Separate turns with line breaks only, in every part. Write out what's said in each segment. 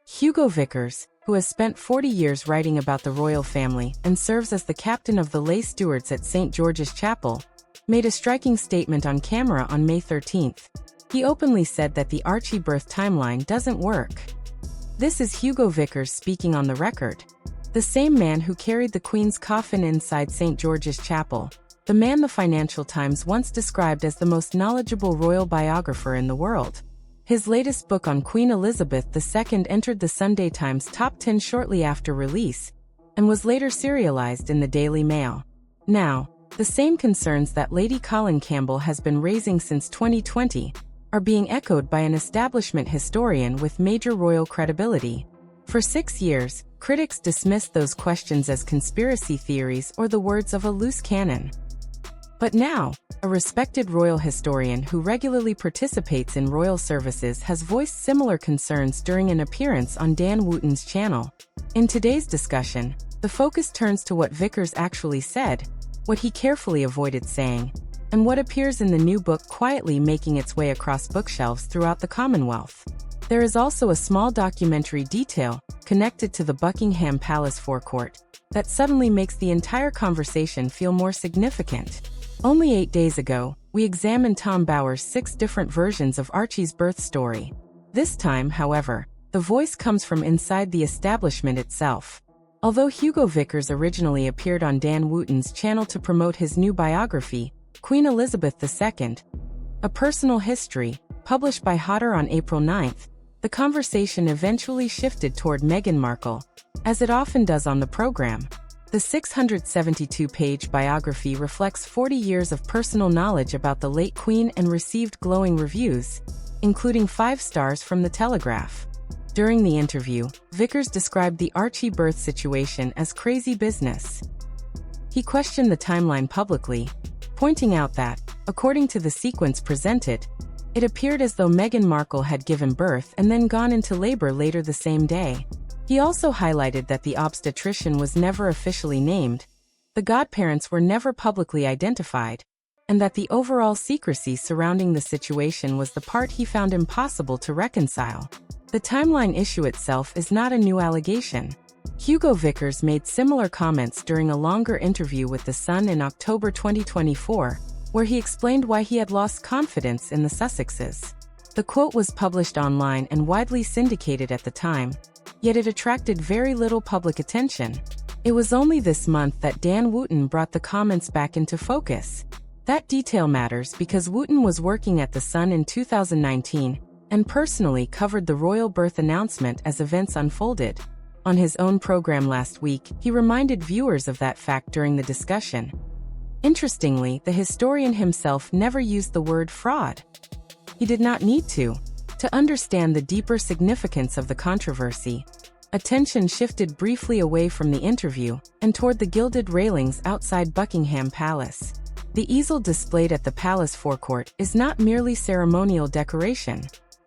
Hugo Vickers, who has spent 40 years writing about the royal family and serves as the captain of the lay stewards at St. George's Chapel, made a striking statement on camera on May 13. He openly said that the Archie birth timeline doesn't work. This is Hugo Vickers speaking on the record. The same man who carried the Queen's coffin inside St. George's Chapel, the man the Financial Times once described as the most knowledgeable royal biographer in the world. His latest book on Queen Elizabeth II entered the Sunday Times top 10 shortly after release, and was later serialized in the Daily Mail. Now, the same concerns that Lady Colin Campbell has been raising since 2020 are being echoed by an establishment historian with major royal credibility. For 6 years, critics dismissed those questions as conspiracy theories or the words of a loose cannon. But now, a respected royal historian who regularly participates in royal services has voiced similar concerns during an appearance on Dan Wootton's channel. In today's discussion, the focus turns to what Vickers actually said, what he carefully avoided saying, and what appears in the new book quietly making its way across bookshelves throughout the Commonwealth. There is also a small documentary detail connected to the Buckingham Palace forecourt that suddenly makes the entire conversation feel more significant. Only 8 days ago, we examined Tom Bower's 6 different versions of Archie's birth story. This time, however, the voice comes from inside the establishment itself. Although Hugo Vickers originally appeared on Dan Wootton's channel to promote his new biography, Queen Elizabeth II, A Personal History, published by Hodder on April 9, the conversation eventually shifted toward Meghan Markle, as it often does on the program. The 672-page biography reflects 40 years of personal knowledge about the late Queen and received glowing reviews, including 5 stars from The Telegraph. During the interview, Vickers described the Archie birth situation as crazy business. He questioned the timeline publicly, pointing out that, according to the sequence presented, it appeared as though Meghan Markle had given birth and then gone into labor later the same day. He also highlighted that the obstetrician was never officially named, the godparents were never publicly identified, and that the overall secrecy surrounding the situation was the part he found impossible to reconcile. The timeline issue itself is not a new allegation. Hugo Vickers made similar comments during a longer interview with The Sun in October 2024, where he explained why he had lost confidence in the Sussexes. The quote was published online and widely syndicated at the time, yet it attracted very little public attention. It was only this month that Dan Wootton brought the comments back into focus. That detail matters because Wootton was working at The Sun in 2019 and personally covered the royal birth announcement as events unfolded. On his own program last week, he reminded viewers of that fact during the discussion. Interestingly, the historian himself never used the word fraud. He did not need to. To understand the deeper significance of the controversy, attention shifted briefly away from the interview and toward the gilded railings outside Buckingham Palace. The easel displayed at the palace forecourt is not merely ceremonial decoration.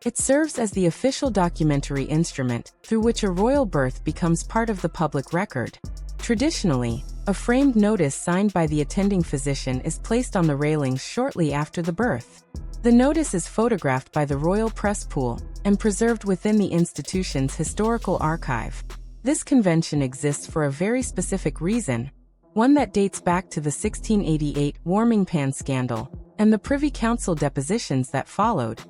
It serves as the official documentary instrument through which a royal birth becomes part of the public record. Traditionally, a framed notice signed by the attending physician is placed on the railings shortly after the birth. The notice is photographed by the Royal Press Pool and preserved within the institution's historical archive. This convention exists for a very specific reason, one that dates back to the 1688 warming pan scandal and the Privy Council depositions that followed.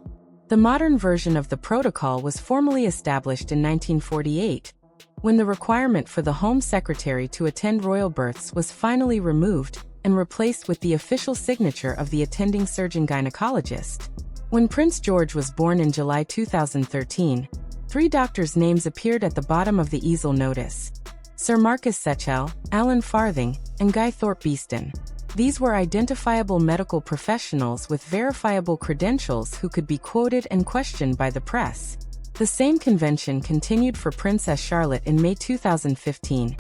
The modern version of the protocol was formally established in 1948, when the requirement for the Home Secretary to attend royal births was finally removed and replaced with the official signature of the attending surgeon gynecologist. When Prince George was born in July 2013, 3 doctors' names appeared at the bottom of the easel notice: Sir Marcus Secchell, Alan Farthing, and Guy Thorpe Beeston. These were identifiable medical professionals with verifiable credentials who could be quoted and questioned by the press. The same convention continued for Princess Charlotte in May 2015,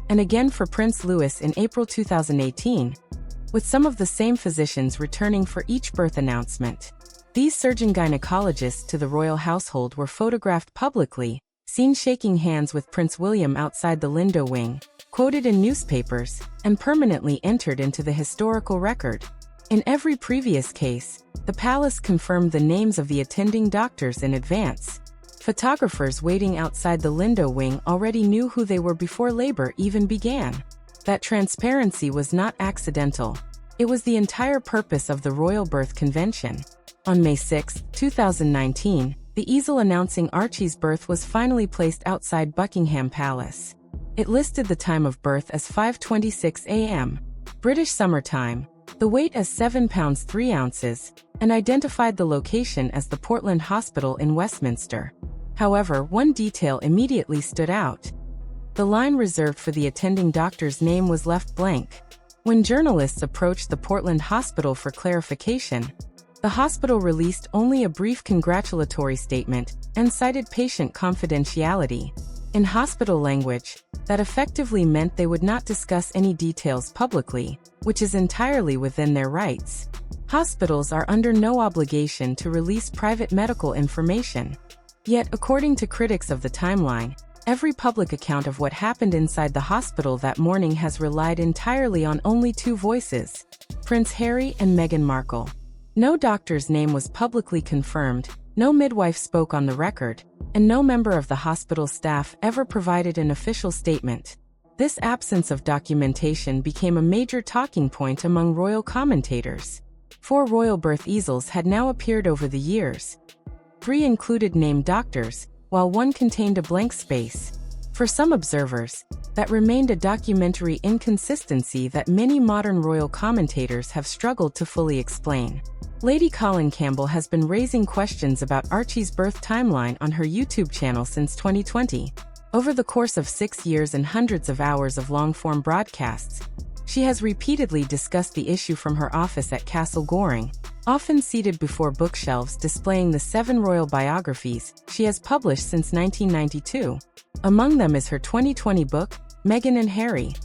and again for Prince Louis in April 2018, with some of the same physicians returning for each birth announcement. These surgeon gynecologists to the royal household were photographed publicly, seen shaking hands with Prince William outside the Lindo wing, quoted in newspapers, and permanently entered into the historical record. In every previous case, the palace confirmed the names of the attending doctors in advance. Photographers waiting outside the Lindo wing already knew who they were before labor even began. That transparency was not accidental. It was the entire purpose of the Royal Birth Convention. On May 6, 2019, the easel announcing Archie's birth was finally placed outside Buckingham Palace. It listed the time of birth as 5:26 a.m. British Summer Time, the weight as 7 pounds 3 ounces, and identified the location as the Portland Hospital in Westminster. However, one detail immediately stood out. The line reserved for the attending doctor's name was left blank. When journalists approached the Portland Hospital for clarification, the hospital released only a brief congratulatory statement and cited patient confidentiality. In hospital language, that effectively meant they would not discuss any details publicly, which is entirely within their rights. Hospitals are under no obligation to release private medical information. Yet, according to critics of the timeline, every public account of what happened inside the hospital that morning has relied entirely on only two voices: Prince Harry and Meghan Markle. No doctor's name was publicly confirmed, no midwife spoke on the record, and no member of the hospital staff ever provided an official statement. This absence of documentation became a major talking point among royal commentators. 4 royal birth easels had now appeared over the years. 3 included named doctors, while 1 contained a blank space. For some observers, that remained a documentary inconsistency that many modern royal commentators have struggled to fully explain. Lady Colin Campbell has been raising questions about Archie's birth timeline on her YouTube channel since 2020. Over the course of 6 years and hundreds of hours of long-form broadcasts, she has repeatedly discussed the issue from her office at Castle Goring, often seated before bookshelves displaying the 7 royal biographies she has published since 1992. Among them is her 2020 book, Meghan and Harry: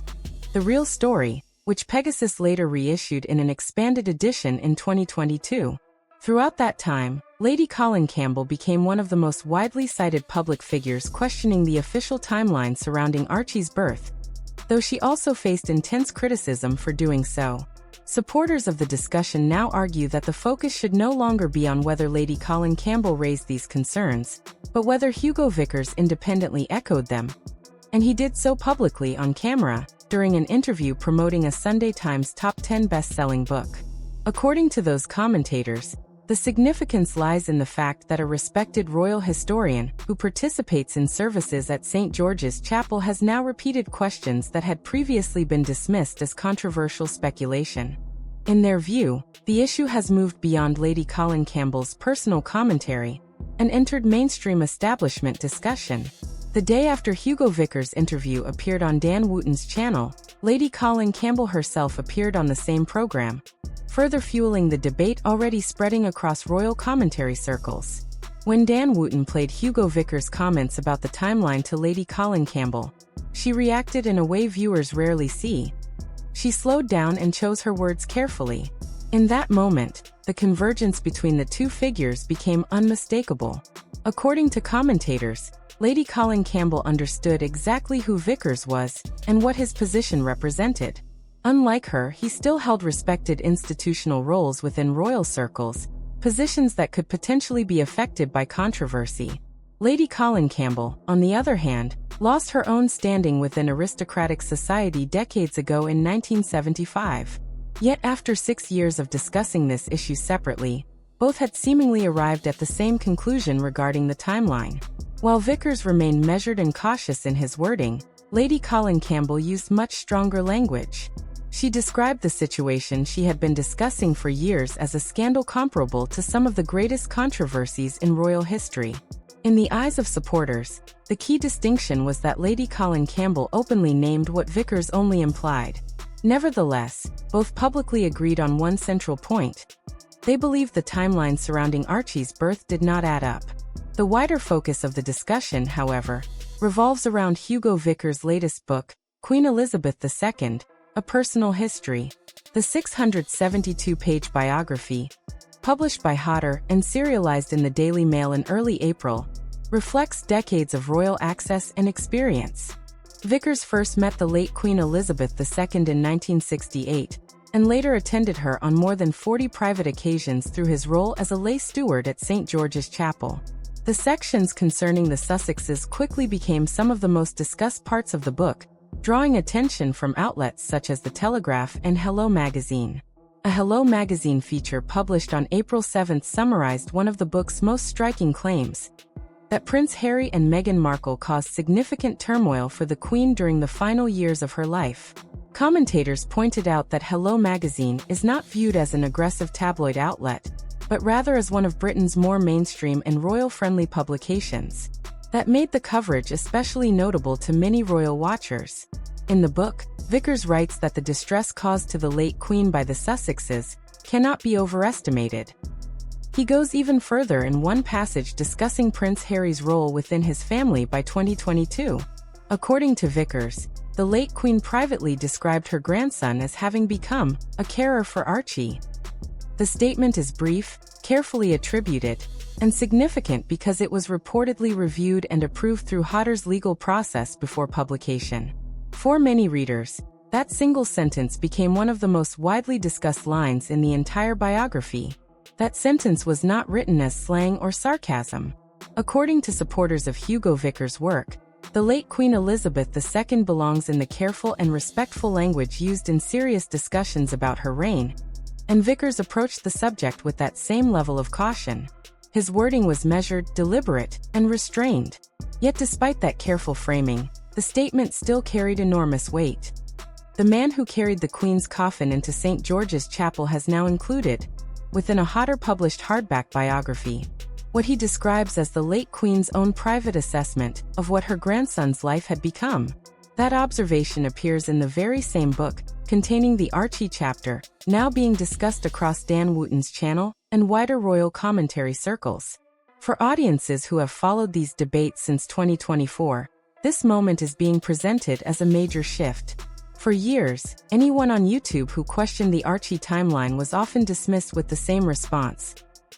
The Real Story, which Pegasus later reissued in an expanded edition in 2022. Throughout that time, Lady Colin Campbell became one of the most widely cited public figures questioning the official timeline surrounding Archie's birth, though she also faced intense criticism for doing so. Supporters of the discussion now argue that the focus should no longer be on whether Lady Colin Campbell raised these concerns, but whether Hugo Vickers independently echoed them. And he did so publicly on camera, during an interview promoting a Sunday Times top 10 best-selling book. According to those commentators, the significance lies in the fact that a respected royal historian who participates in services at St. George's Chapel has now repeated questions that had previously been dismissed as controversial speculation. In their view, the issue has moved beyond Lady Colin Campbell's personal commentary and entered mainstream establishment discussion. The day after Hugo Vickers' interview appeared on Dan Wootton's channel, Lady Colin Campbell herself appeared on the same program, further fueling the debate already spreading across royal commentary circles. When Dan Wootton played Hugo Vickers' comments about the timeline to Lady Colin Campbell, she reacted in a way viewers rarely see. She slowed down and chose her words carefully. In that moment, the convergence between the two figures became unmistakable. According to commentators, Lady Colin Campbell understood exactly who Vickers was and what his position represented. Unlike her, he still held respected institutional roles within royal circles, positions that could potentially be affected by controversy. Lady Colin Campbell, on the other hand, lost her own standing within aristocratic society decades ago in 1975. Yet after 6 years of discussing this issue separately, both had seemingly arrived at the same conclusion regarding the timeline. While Vickers remained measured and cautious in his wording, Lady Colin Campbell used much stronger language. She described the situation she had been discussing for years as a scandal comparable to some of the greatest controversies in royal history. In the eyes of supporters, the key distinction was that Lady Colin Campbell openly named what Vickers only implied. Nevertheless, both publicly agreed on one central point. They believed the timeline surrounding Archie's birth did not add up. The wider focus of the discussion, however, revolves around Hugo Vickers' latest book, Queen Elizabeth II, A Personal History. The 672-page biography, published by Hodder and serialized in the Daily Mail in early April, reflects decades of royal access and experience. Vickers first met the late Queen Elizabeth II in 1968, and later attended her on more than 40 private occasions through his role as a lay steward at St. George's Chapel. The sections concerning the Sussexes quickly became some of the most discussed parts of the book, drawing attention from outlets such as The Telegraph and Hello Magazine. A Hello Magazine feature published on April 7 summarized one of the book's most striking claims: that Prince Harry and Meghan Markle caused significant turmoil for the Queen during the final years of her life. Commentators pointed out that Hello Magazine is not viewed as an aggressive tabloid outlet, but rather as one of Britain's more mainstream and royal-friendly publications. That made the coverage especially notable to many royal watchers. In the book, Vickers writes that the distress caused to the late Queen by the Sussexes cannot be overestimated. He goes even further in one passage discussing Prince Harry's role within his family by 2022. According to Vickers, the late Queen privately described her grandson as having become a carer for Archie. The statement is brief, carefully attributed, and significant because it was reportedly reviewed and approved through Hodder's legal process before publication. For many readers, that single sentence became one of the most widely discussed lines in the entire biography. That sentence was not written as slang or sarcasm. According to supporters of Hugo Vickers' work, the late Queen Elizabeth II belongs in the careful and respectful language used in serious discussions about her reign, and Vickers approached the subject with that same level of caution. His wording was measured, deliberate, and restrained. Yet despite that careful framing, the statement still carried enormous weight. The man who carried the Queen's coffin into St. George's Chapel has now included, within a Hodder-published hardback biography, what he describes as the late Queen's own private assessment of what her grandson's life had become. That observation appears in the very same book, containing the Archie chapter, now being discussed across Dan Wootton's channel and wider royal commentary circles. For audiences who have followed these debates since 2024, this moment is being presented as a major shift. For years, anyone on YouTube who questioned the Archie timeline was often dismissed with the same response: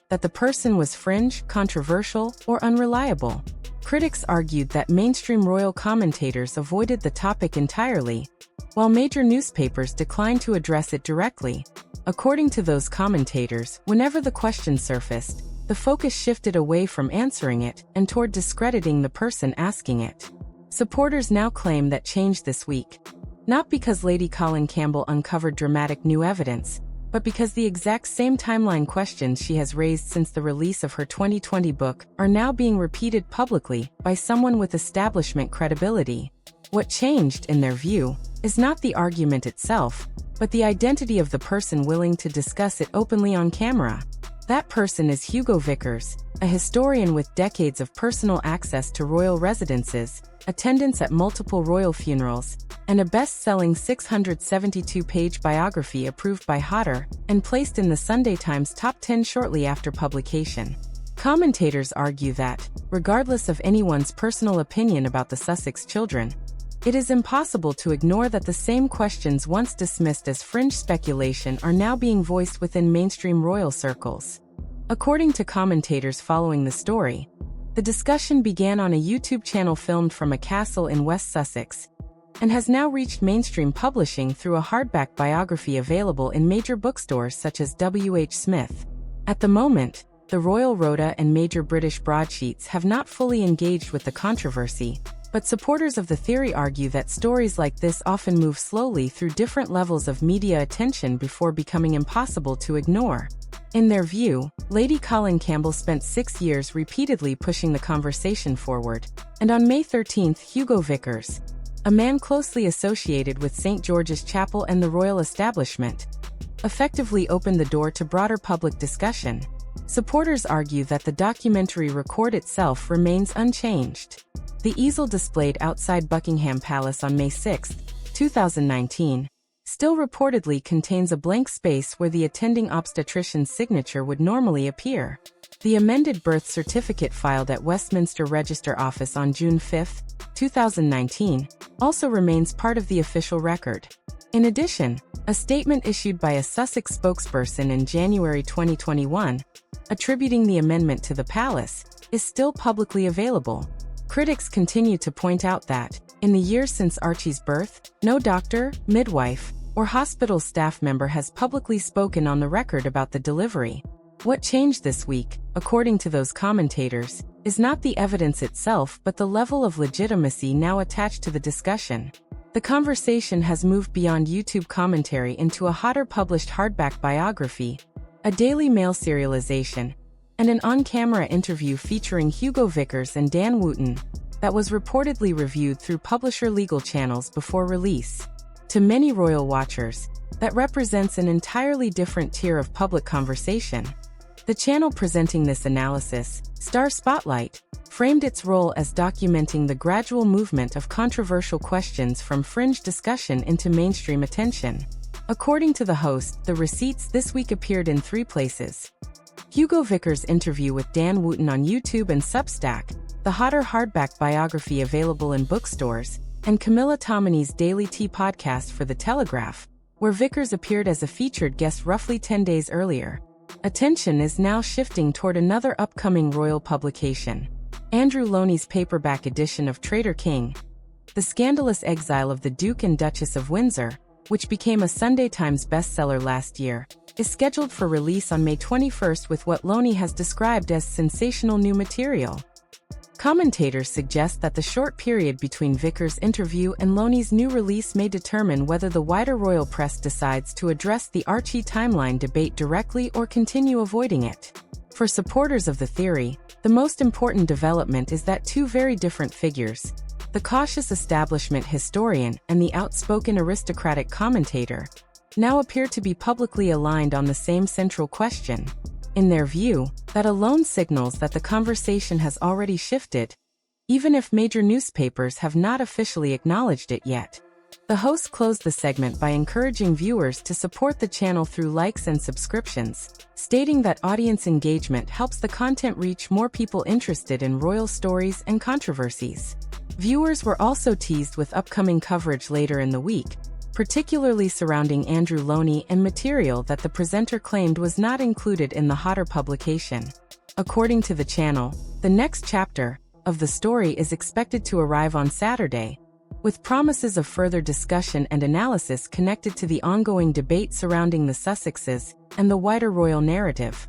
that the person was fringe, controversial, or unreliable. Critics argued that mainstream royal commentators avoided the topic entirely, while major newspapers declined to address it directly. According to those commentators, whenever the question surfaced, the focus shifted away from answering it and toward discrediting the person asking it. Supporters now claim that changed this week, not because Lady Colin Campbell uncovered dramatic new evidence, but because the exact same timeline questions she has raised since the release of her 2020 book are now being repeated publicly by someone with establishment credibility. What changed, in their view, is not the argument itself, but the identity of the person willing to discuss it openly on camera. That person is Hugo Vickers, a historian with decades of personal access to royal residences, attendance at multiple royal funerals, and a best-selling 672-page biography approved by Hodder and placed in the Sunday Times top 10 shortly after publication. Commentators argue that, regardless of anyone's personal opinion about the Sussex children, it is impossible to ignore that the same questions once dismissed as fringe speculation are now being voiced within mainstream royal circles. According to commentators following the story, the discussion began on a YouTube channel filmed from a castle in West Sussex, and has now reached mainstream publishing through a hardback biography available in major bookstores such as W.H. Smith. At the moment, the Royal Rota and major British broadsheets have not fully engaged with the controversy, but supporters of the theory argue that stories like this often move slowly through different levels of media attention before becoming impossible to ignore. In their view, Lady Colin Campbell spent 6 years repeatedly pushing the conversation forward, and on May 13, Hugo Vickers, a man closely associated with St. George's Chapel and the royal establishment, effectively opened the door to broader public discussion. Supporters argue that the documentary record itself remains unchanged. The easel displayed outside Buckingham Palace on May 6, 2019, still reportedly contains a blank space where the attending obstetrician's signature would normally appear. The amended birth certificate filed at Westminster Register Office on June 5, 2019, also remains part of the official record. In addition, a statement issued by a Sussex spokesperson in January 2021, attributing the amendment to the palace, is still publicly available. Critics continue to point out that, in the years since Archie's birth, no doctor, midwife, or hospital staff member has publicly spoken on the record about the delivery. What changed this week, according to those commentators, is not the evidence itself but the level of legitimacy now attached to the discussion. The conversation has moved beyond YouTube commentary into a hotter published hardback biography, a Daily Mail serialization, and an on-camera interview featuring Hugo Vickers and Dan Wootton that was reportedly reviewed through publisher legal channels before release. To many royal watchers, that represents an entirely different tier of public conversation. The channel presenting this analysis, Star Spotlight, framed its role as documenting the gradual movement of controversial questions from fringe discussion into mainstream attention. According to the host, the receipts this week appeared in 3 places: Hugo Vickers' interview with Dan Wootton on YouTube and Substack, the hotter hardback biography available in bookstores, and Camilla Tominey's Daily Tea podcast for The Telegraph, where Vickers appeared as a featured guest roughly 10 days earlier. Attention is now shifting toward another upcoming royal publication, Andrew Loney's paperback edition of Traitor King, The Scandalous Exile of the Duke and Duchess of Windsor, which became a Sunday Times bestseller last year, is scheduled for release on May 21st with what Loney has described as sensational new material. Commentators suggest that the short period between Vickers' interview and Loney's new release may determine whether the wider royal press decides to address the Archie timeline debate directly or continue avoiding it. For supporters of the theory, the most important development is that 2 very different figures, the cautious establishment historian and the outspoken aristocratic commentator, now appear to be publicly aligned on the same central question. In their view, that alone signals that the conversation has already shifted, even if major newspapers have not officially acknowledged it yet. The host closed the segment by encouraging viewers to support the channel through likes and subscriptions, stating that audience engagement helps the content reach more people interested in royal stories and controversies. Viewers were also teased with upcoming coverage later in the week, particularly surrounding Andrew Loney and material that the presenter claimed was not included in the hotter publication. According to the channel, the next chapter of the story is expected to arrive on Saturday, with promises of further discussion and analysis connected to the ongoing debate surrounding the Sussexes and the wider royal narrative.